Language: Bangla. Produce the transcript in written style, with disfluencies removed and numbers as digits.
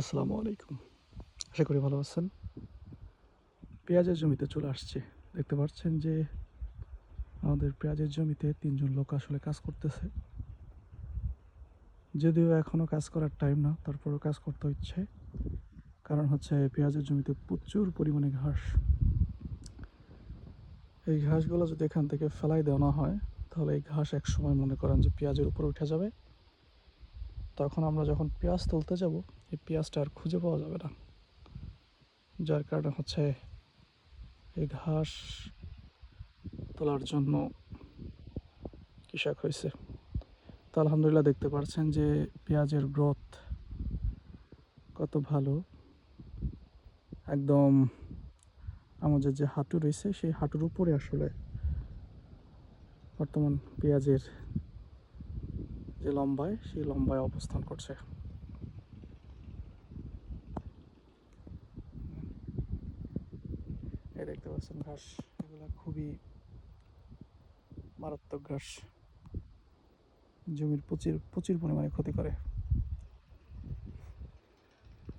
আসসালামু আলাইকুম। আশা করি ভালো আছেন। পেঁয়াজের জমিতে চলে আসছি। দেখতে পাচ্ছেন যে আমাদের পেঁয়াজের জমিতে ৩ জন লোক আসলে কাজ করতেছে। যদিও এখনও কাজ করার টাইম না, তারপরেও কাজ করতে হচ্ছে। কারণ হচ্ছে পেঁয়াজের জমিতে প্রচুর পরিমাণে ঘাস। এই ঘাসগুলো যদি এখান থেকে ফেলাই দেওয়া হয়, তাহলে এই ঘাস একসময় মনে করেন যে পেঁয়াজের উপরে উঠে যাবে। তখন আমরা যখন পেঁয়াজ তুলতে যাব, এই পেঁয়াজটা আর খুঁজে পাওয়া যাবে না। যার কারণে হচ্ছে এই ঘাস তোলার জন্য কৃষক হয়েছে। তো আলহামদুলিল্লাহ দেখতে পাচ্ছেন যে পেঁয়াজের গ্রোথ কত ভালো। একদম আমাদের যে হাঁটু রয়েছে সেই হাঁটুর উপরে আসলে বর্তমান পেঁয়াজের যে লম্বায় সেই লম্বায় অবস্থান করছে। এই দেখতে পাচ্ছেন ঘাস, এগুলো খুবই মারাত্মক ঘাস, জমির প্রচুর প্রচুর পরিমাণে ক্ষতি করে।